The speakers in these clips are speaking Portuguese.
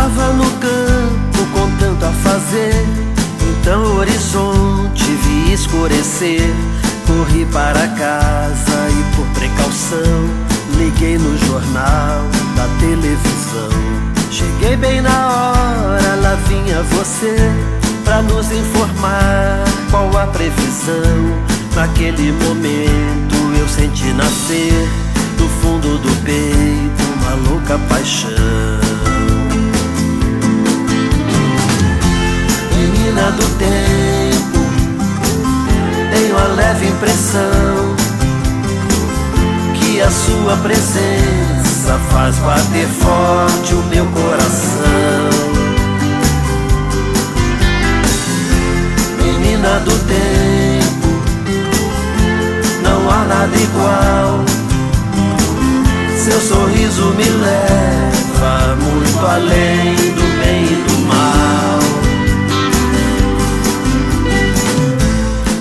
Estava no campo com tanto a fazer, então o horizonte vi escurecer. Corri para casa e por precaução liguei no jornal da televisão. Cheguei bem na hora, lá vinha você pra nos informar qual a previsão. Naquele momento eu senti nascer do fundo do peito uma louca paixão. Menina do tempo, tenho a leve impressão que a sua presença faz bater forte o meu coração. Menina do tempo, não há nada igual. Seu sorriso me leva muito além do bem e do mal.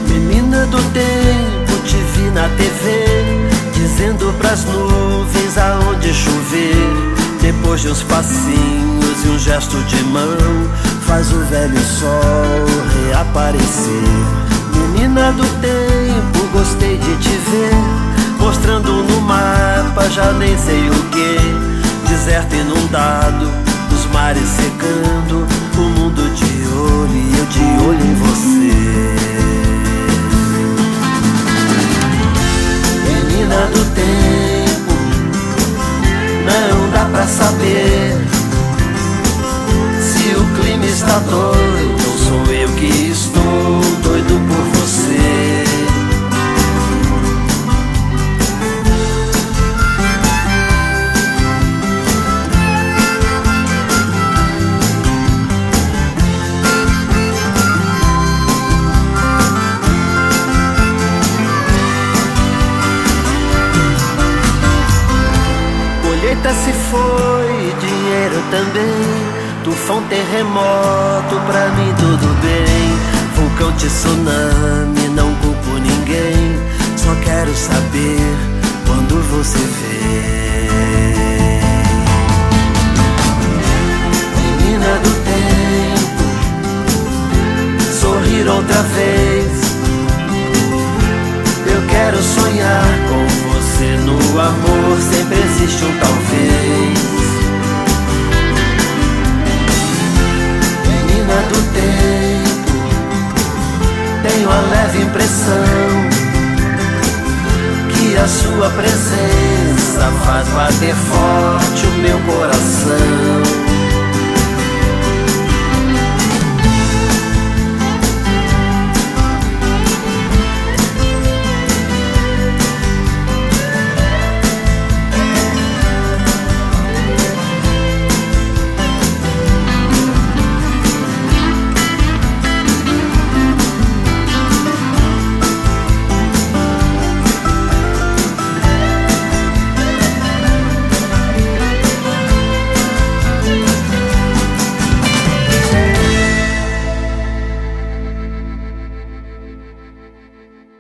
Menina do tempo, te vi na TV dizendo pras nuvens aonde chover. Depois de uns passinhos e um gesto de mão, faz o velho sol reaparecer. Menina do tempo, gostei de te ver mostrando no mapa já nem sei o que. Deserto inundado, os mares secando, o mundo de olho e eu de olho em você. Menina do tempo, não dá pra saber se o clima está doido ou sou eu que estou doido por você. Colheita se foi, dinheiro também, tufão, terremoto, pra mim tudo bem. Vulcão, tsunami, não culpo ninguém, só quero saber quando você vem. Menina do tempo, sorrir outra vez. Eu quero sonhar com você, no amor sempre existe um talvez. Menina do tempo, tenho a leve impressão que a sua presença faz bater forte o meu coração.